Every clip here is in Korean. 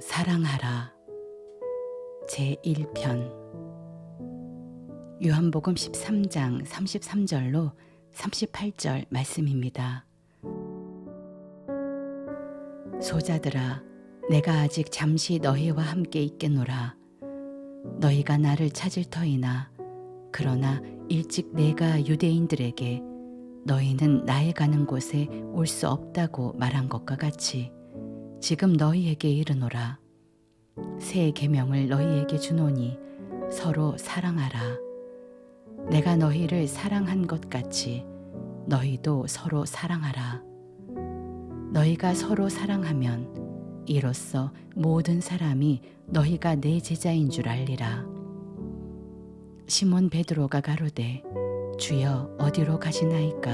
사랑하라. 제1편. 요한복음 13장 33절로 38절 말씀입니다. 소자들아, 내가 아직 잠시 너희와 함께 있겠노라. 너희가 나를 찾을 터이나 그러나 일찍 내가 유대인들에게 너희는 나의 가는 곳에 올 수 없다고 말한 것과 같이 지금 너희에게 이르노라. 새 계명을 너희에게 주노니 서로 사랑하라. 내가 너희를 사랑한 것 같이 너희도 서로 사랑하라. 너희가 서로 사랑하면 이로써 모든 사람이 너희가 내 제자인 줄 알리라. 시몬 베드로가 가로되 주여 어디로 가시나이까?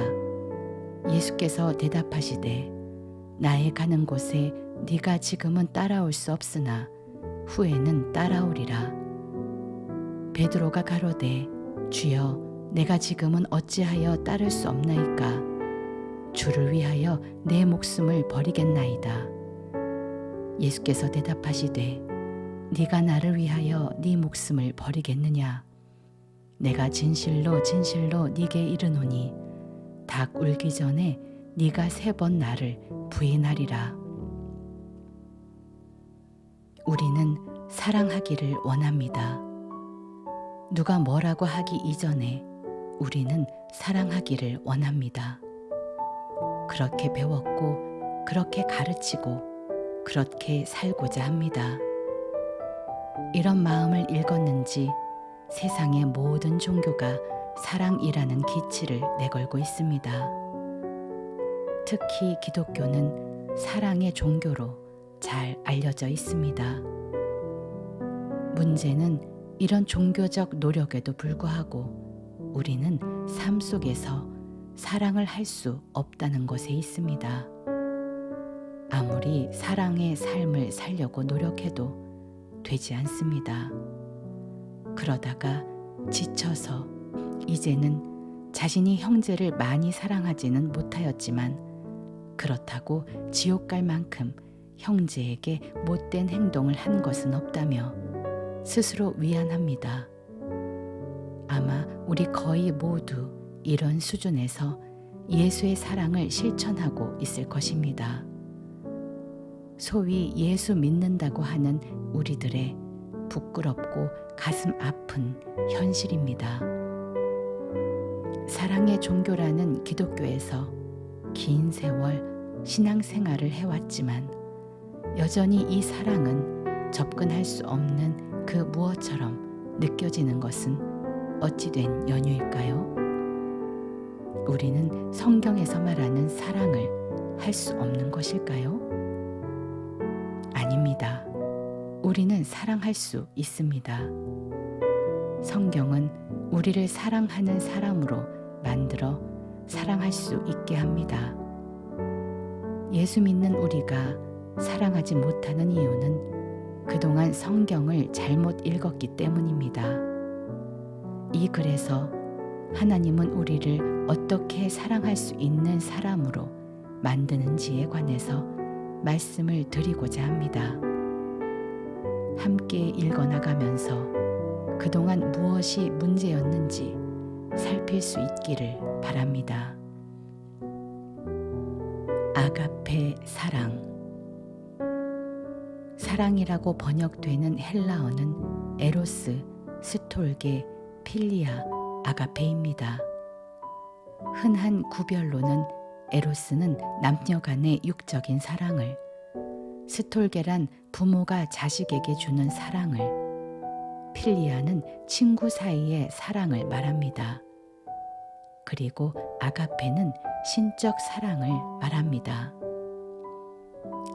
예수께서 대답하시되 나의 가는 곳에 네가 지금은 따라올 수 없으나 후에는 따라오리라. 베드로가 가로되 주여 내가 지금은 어찌하여 따를 수 없나이까? 주를 위하여 내 목숨을 버리겠나이다. 예수께서 대답하시되 네가 나를 위하여 네 목숨을 버리겠느냐? 내가 진실로 진실로 네게 이르노니 닭 울기 전에 네가 3번 나를 부인하리라. 우리는 사랑하기를 원합니다. 누가 뭐라고 하기 이전에 우리는 사랑하기를 원합니다. 그렇게 배웠고 그렇게 가르치고 그렇게 살고자 합니다. 이런 마음을 읽었는지 세상의 모든 종교가 사랑이라는 기치를 내걸고 있습니다. 특히 기독교는 사랑의 종교로 잘 알려져 있습니다. 문제는 이런 종교적 노력에도 불구하고 우리는 삶 속에서 사랑을 할 수 없다는 것에 있습니다. 아무리 사랑의 삶을 살려고 노력해도 되지 않습니다. 그러다가 지쳐서 이제는 자신이 형제를 많이 사랑하지는 못하였지만 그렇다고 지옥 갈 만큼 형제에게 못된 행동을 한 것은 없다며 스스로 위안합니다. 아마 우리 거의 모두 이런 수준에서 예수의 사랑을 실천하고 있을 것입니다. 소위 예수 믿는다고 하는 우리들의 부끄럽고 가슴 아픈 현실입니다. 사랑의 종교라는 기독교에서 긴 세월 신앙생활을 해왔지만 여전히 이 사랑은 접근할 수 없는 그 무엇처럼 느껴지는 것은 어찌된 연유일까요? 우리는 성경에서 말하는 사랑을 할 수 없는 것일까요? 아닙니다. 우리는 사랑할 수 있습니다. 성경은 우리를 사랑하는 사람으로 만들어 사랑할 수 있게 합니다. 예수 믿는 우리가 사랑하지 못하는 이유는 그동안 성경을 잘못 읽었기 때문입니다. 이 글에서 하나님은 우리를 어떻게 사랑할 수 있는 사람으로 만드는지에 관해서 말씀을 드리고자 합니다. 함께 읽어나가면서 그동안 무엇이 문제였는지 살필 수 있기를 바랍니다. 아가페 사랑. 사랑이라고 번역되는 헬라어는 에로스, 스톨게, 필리아, 아가페입니다. 흔한 구별로는 에로스는 남녀 간의 육적인 사랑을, 스톨게란 부모가 자식에게 주는 사랑을, 필리아는 친구 사이의 사랑을 말합니다. 그리고 아가페는 신적 사랑을 말합니다.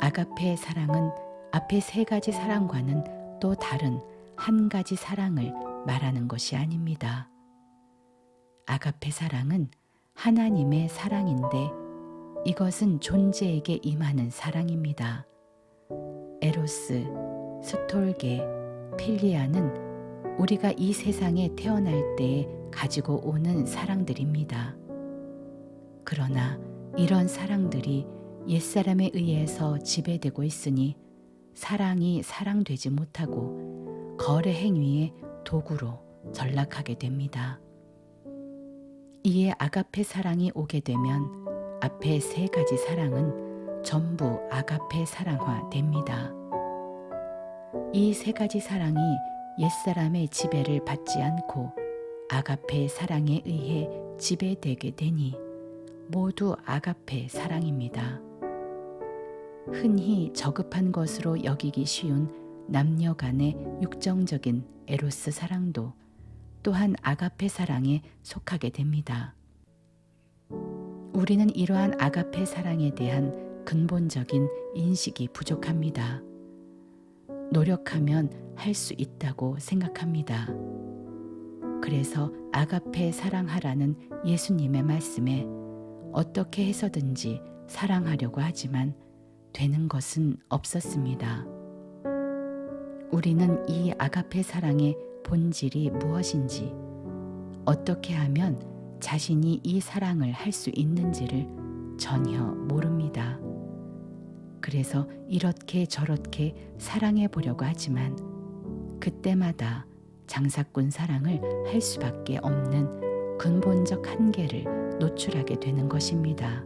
아가페의 사랑은 앞의 3가지 사랑과는 또 다른 한 가지 사랑을 말하는 것이 아닙니다. 아가페 사랑은 하나님의 사랑인데 이것은 존재에게 임하는 사랑입니다. 에로스, 스톨게, 필리아는 우리가 이 세상에 태어날 때에 가지고 오는 사랑들입니다. 그러나 이런 사랑들이 옛사람에 의해서 지배되고 있으니 사랑이 사랑되지 못하고 거래 행위의 도구로 전락하게 됩니다. 이에 아가페 사랑이 오게 되면 앞에 세 가지 사랑은 전부 아가페 사랑화 됩니다. 이 세 가지 사랑이 옛사람의 지배를 받지 않고 아가페 사랑에 의해 지배되게 되니 모두 아가페 사랑입니다. 흔히 저급한 것으로 여기기 쉬운 남녀 간의 육정적인 에로스 사랑도 또한 아가페 사랑에 속하게 됩니다. 우리는 이러한 아가페 사랑에 대한 근본적인 인식이 부족합니다. 노력하면 할 수 있다고 생각합니다. 그래서 아가페 사랑하라는 예수님의 말씀에 어떻게 해서든지 사랑하려고 하지만 되는 것은 없었습니다. 우리는 이 아가페 사랑의 본질이 무엇인지, 어떻게 하면 자신이 이 사랑을 할 수 있는지를 전혀 모릅니다. 그래서 이렇게 저렇게 사랑해 보려고 하지만 그때마다 장사꾼 사랑을 할 수밖에 없는 근본적 한계를 노출하게 되는 것입니다.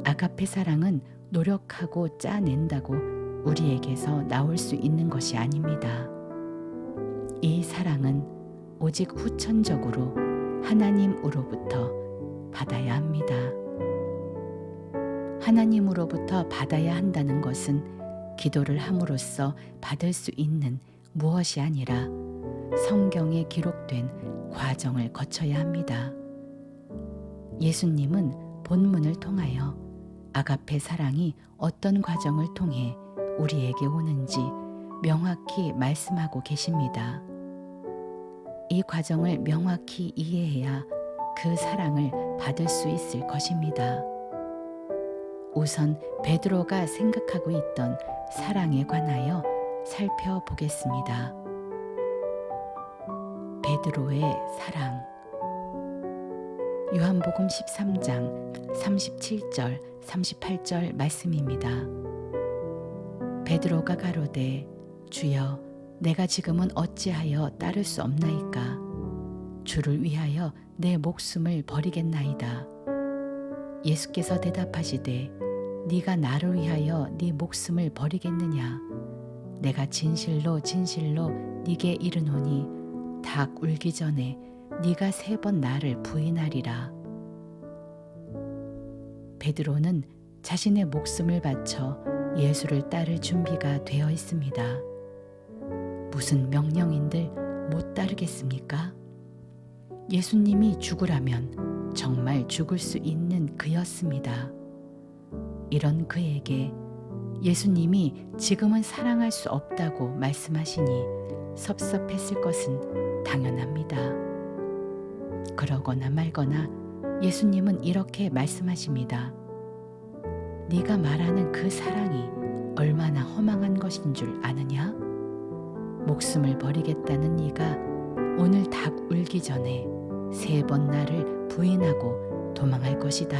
아가페 사랑은 노력하고 짜낸다고 우리에게서 나올 수 있는 것이 아닙니다. 이 사랑은 오직 후천적으로 하나님으로부터 받아야 합니다. 하나님으로부터 받아야 한다는 것은 기도를 함으로써 받을 수 있는 무엇이 아니라 성경에 기록된 과정을 거쳐야 합니다. 예수님은 본문을 통하여 아가페 사랑이 어떤 과정을 통해 우리에게 오는지 명확히 말씀하고 계십니다. 이 과정을 명확히 이해해야 그 사랑을 받을 수 있을 것입니다. 우선 베드로가 생각하고 있던 사랑에 관하여 살펴보겠습니다. 베드로의 사랑. 요한복음 13장 37절 38절 말씀입니다. 베드로가 가로되 주여 내가 지금은 어찌하여 따를 수 없나이까? 주를 위하여 내 목숨을 버리겠나이다. 예수께서 대답하시되 네가 나를 위하여 네 목숨을 버리겠느냐? 내가 진실로 진실로 네게 이르노니 닭 울기 전에 네가 3번 나를 부인하리라. 베드로는 자신의 목숨을 바쳐 예수를 따를 준비가 되어 있습니다. 무슨 명령인들 못 따르겠습니까? 예수님이 죽으라면 정말 죽을 수 있는 그였습니다. 이런 그에게 예수님이 지금은 사랑할 수 없다고 말씀하시니 섭섭했을 것은 당연합니다. 그러거나 말거나 예수님은 이렇게 말씀하십니다. 네가 말하는 그 사랑이 얼마나 허망한 것인 줄 아느냐? 목숨을 버리겠다는 네가 오늘 닭 울기 전에 3번 나를 부인하고 도망할 것이다.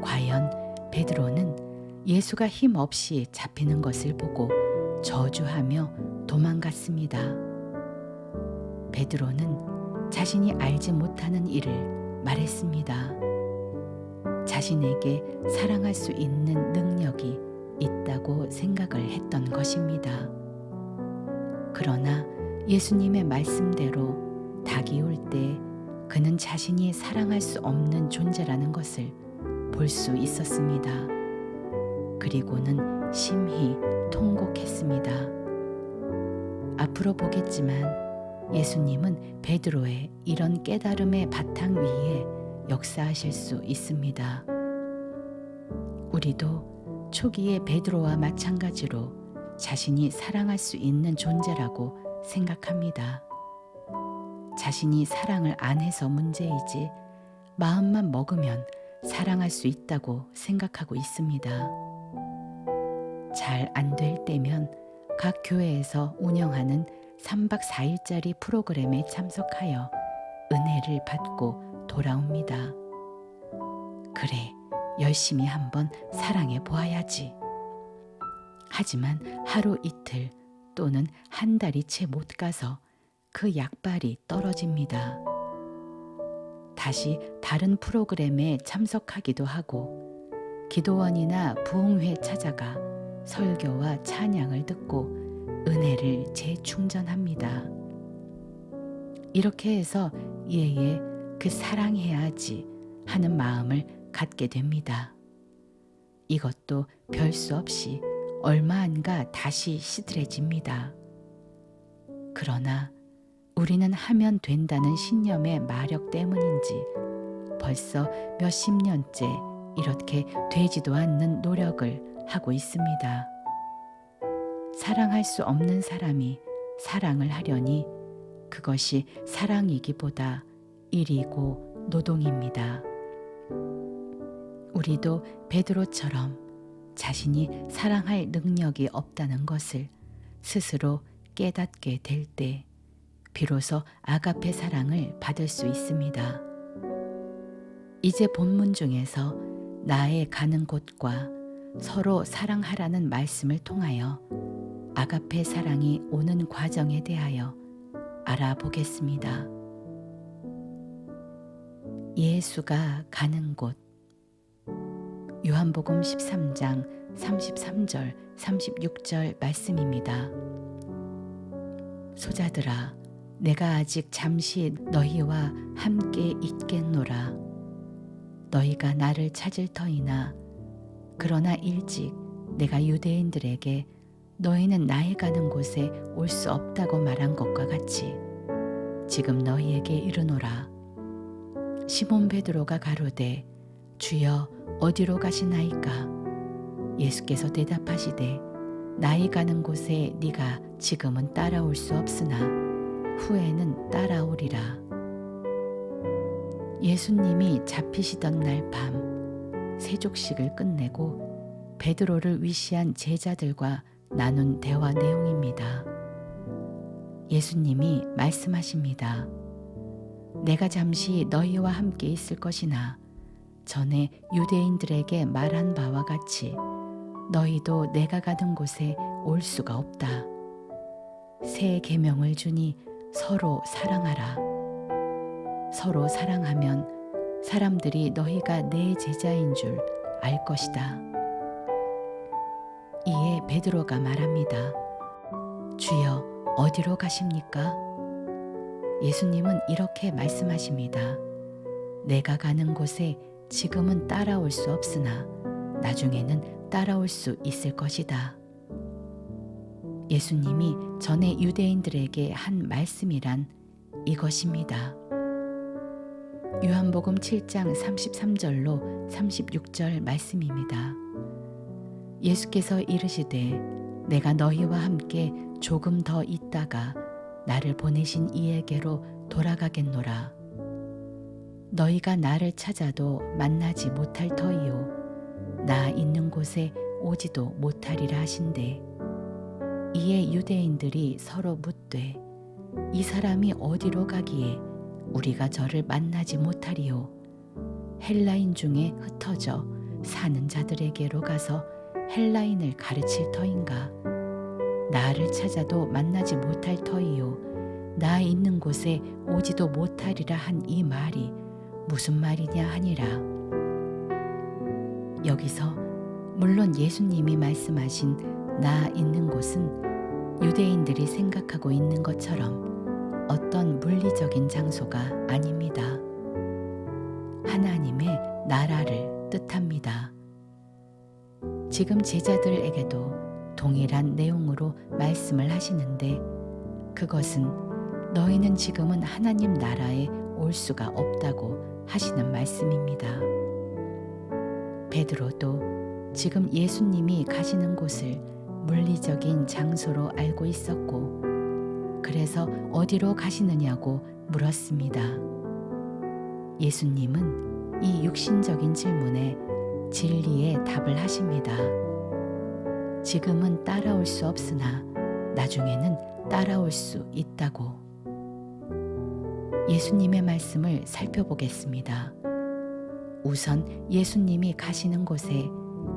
과연 베드로는 예수가 힘없이 잡히는 것을 보고 저주하며 도망갔습니다. 베드로는 자신이 알지 못하는 일을 말했습니다. 자신에게 사랑할 수 있는 능력이 있다고 생각을 했던 것입니다. 그러나 예수님의 말씀대로 닭이 울 때 그는 자신이 사랑할 수 없는 존재라는 것을 볼 수 있었습니다. 그리고는 심히 통곡했습니다. 앞으로 보겠지만 예수님은 베드로의 이런 깨달음의 바탕 위에 역사하실 수 있습니다. 우리도 초기의 베드로와 마찬가지로 자신이 사랑할 수 있는 존재라고 생각합니다. 자신이 사랑을 안 해서 문제이지 마음만 먹으면 사랑할 수 있다고 생각하고 있습니다. 잘 안 될 때면 각 교회에서 운영하는 3박 4일짜리 프로그램에 참석하여 은혜를 받고 돌아옵니다. 그래, 열심히 한번 사랑해 보아야지. 하지만 하루 이틀 또는 한 달이 채 못 가서 그 약발이 떨어집니다. 다시 다른 프로그램에 참석하기도 하고 기도원이나 부흥회 찾아가 설교와 찬양을 듣고 은혜를 재충전합니다. 이렇게 해서 얘 그 사랑해야지 하는 마음을 갖게 됩니다. 이것도 별 수 없이 얼마 안가 다시 시들해집니다. 그러나 우리는 하면 된다는 신념의 마력 때문인지 벌써 몇십 년째 이렇게 되지도 않는 노력을 하고 있습니다. 사랑할 수 없는 사람이 사랑을 하려니 그것이 사랑이기보다 일이고 노동입니다. 우리도 베드로처럼 자신이 사랑할 능력이 없다는 것을 스스로 깨닫게 될 때 비로소 아가페 사랑을 받을 수 있습니다. 이제 본문 중에서 나의 가는 곳과 서로 사랑하라는 말씀을 통하여 아가페 사랑이 오는 과정에 대하여 알아보겠습니다. 예수가 가는 곳. 요한복음 13장 33절 36절 말씀입니다. 소자들아, 내가 아직 잠시 너희와 함께 있겠노라. 너희가 나를 찾을 터이나 그러나 일찍 내가 유대인들에게 너희는 나의 가는 곳에 올 수 없다고 말한 것과 같이 지금 너희에게 이르노라. 시몬 베드로가 가로되 주여 어디로 가시나이까? 예수께서 대답하시되 나의 가는 곳에 네가 지금은 따라올 수 없으나 후에는 따라오리라. 예수님이 잡히시던 날 밤 세족식을 끝내고 베드로를 위시한 제자들과 나눈 대화 내용입니다. 예수님이 말씀하십니다. 내가 잠시 너희와 함께 있을 것이나 전에 유대인들에게 말한 바와 같이 너희도 내가 가는 곳에 올 수가 없다. 새 계명을 주니 서로 사랑하라. 서로 사랑하면 사람들이 너희가 내 제자인 줄 알 것이다. 이에 베드로가 말합니다. 주여 어디로 가십니까? 예수님은 이렇게 말씀하십니다. 내가 가는 곳에 지금은 따라올 수 없으나 나중에는 따라올 수 있을 것이다. 예수님이 전에 유대인들에게 한 말씀이란 이것입니다. 요한복음 7장 33절로 36절 말씀입니다. 예수께서 이르시되 내가 너희와 함께 조금 더 있다가 나를 보내신 이에게로 돌아가겠노라. 너희가 나를 찾아도 만나지 못할 터이요 나 있는 곳에 오지도 못하리라 하신대. 이에 유대인들이 서로 묻되 이 사람이 어디로 가기에 우리가 저를 만나지 못하리요? 헬라인 중에 흩어져 사는 자들에게로 가서 헬라인을 가르칠 터인가? 나를 찾아도 만나지 못할 터이요 나 있는 곳에 오지도 못하리라 한 이 말이 무슨 말이냐 하니라. 여기서 물론 예수님이 말씀하신 나 있는 곳은 유대인들이 생각하고 있는 것처럼 어떤 물리적인 장소가 아닙니다. 하나님의 나라를 뜻합니다. 지금 제자들에게도 동일한 내용으로 말씀을 하시는데 그것은 너희는 지금은 하나님 나라에 올 수가 없다고 하시는 말씀입니다. 베드로도 지금 예수님이 가시는 곳을 물리적인 장소로 알고 있었고 그래서 어디로 가시느냐고 물었습니다. 예수님은 이 육신적인 질문에 진리의 답을 하십니다. 지금은 따라올 수 없으나 나중에는 따라올 수 있다고. 예수님의 말씀을 살펴보겠습니다. 우선 예수님이 가시는 곳에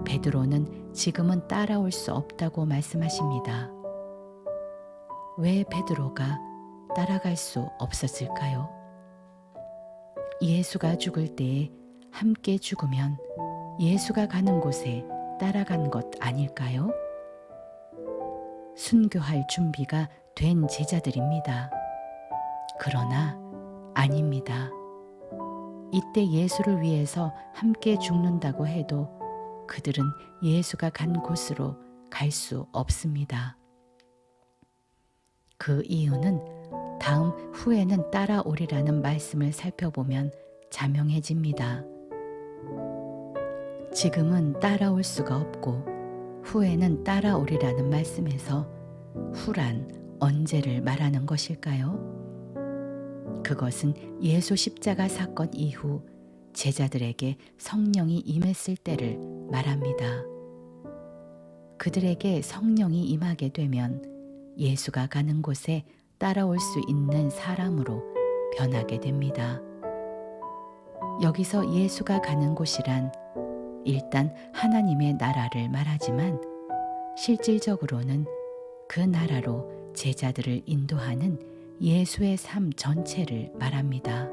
베드로는 지금은 따라올 수 없다고 말씀하십니다. 왜 베드로가 따라갈 수 없었을까요? 예수가 죽을 때에 함께 죽으면 예수가 가는 곳에 따라간 것 아닐까요? 순교할 준비가 된 제자들입니다. 그러나 아닙니다. 이때 예수를 위해서 함께 죽는다고 해도 그들은 예수가 간 곳으로 갈 수 없습니다. 그 이유는 다음 후에는 따라오리라는 말씀을 살펴보면 자명해집니다. 지금은 따라올 수가 없고 후에는 따라오리라는 말씀에서 후란 언제를 말하는 것일까요? 그것은 예수 십자가 사건 이후 제자들에게 성령이 임했을 때를 말합니다. 그들에게 성령이 임하게 되면 예수가 가는 곳에 따라올 수 있는 사람으로 변하게 됩니다. 여기서 예수가 가는 곳이란 일단 하나님의 나라를 말하지만 실질적으로는 그 나라로 제자들을 인도하는 예수의 삶 전체를 말합니다.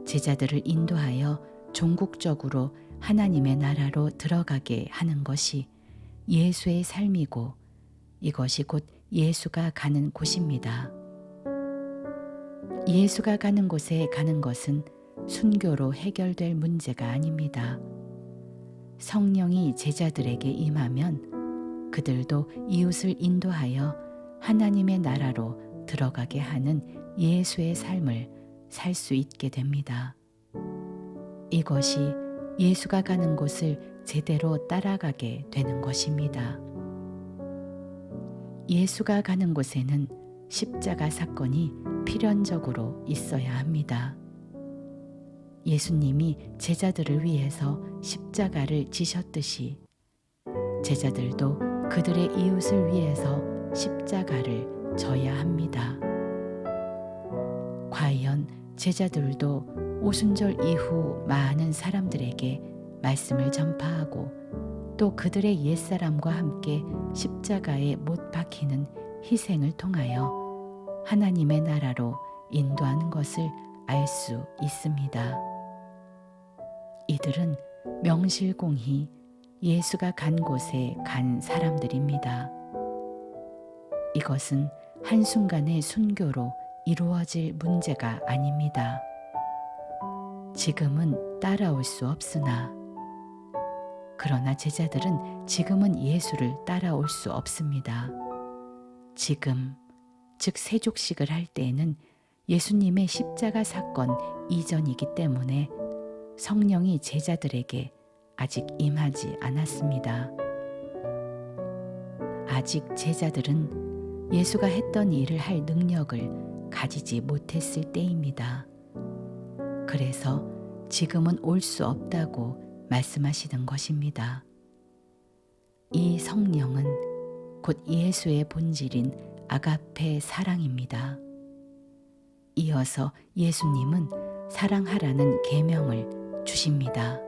제자들을 인도하여 종국적으로 하나님의 나라로 들어가게 하는 것이 예수의 삶이고 이것이 곧 예수가 가는 곳입니다. 예수가 가는 곳에 가는 것은 순교로 해결될 문제가 아닙니다. 성령이 제자들에게 임하면 그들도 이웃을 인도하여 하나님의 나라로 들어가게 하는 예수의 삶을 살 수 있게 됩니다. 이것이 예수가 가는 곳을 제대로 따라가게 되는 것입니다. 예수가 가는 곳에는 십자가 사건이 필연적으로 있어야 합니다. 예수님이 제자들을 위해서 십자가를 지셨듯이 제자들도 그들의 이웃을 위해서 십자가를 져야 합니다. 과연 제자들도 오순절 이후 많은 사람들에게 말씀을 전파하고 또 그들의 옛사람과 함께 십자가에 못 박히는 희생을 통하여 하나님의 나라로 인도하는 것을 알 수 있습니다. 이들은 명실공히 예수가 간 곳에 간 사람들입니다. 이것은 한순간의 순교로 이루어질 문제가 아닙니다. 지금은 따라올 수 없으나 그러나 제자들은 지금은 예수를 따라올 수 없습니다. 지금, 즉 세족식을 할 때에는 예수님의 십자가 사건 이전이기 때문에 성령이 제자들에게 아직 임하지 않았습니다. 아직 제자들은 예수가 했던 일을 할 능력을 가지지 못했을 때입니다. 그래서 지금은 올 수 없다고 말씀하시는 것입니다. 이 성령은 곧 예수의 본질인 아가페 사랑입니다. 이어서 예수님은 사랑하라는 계명을 주십니다.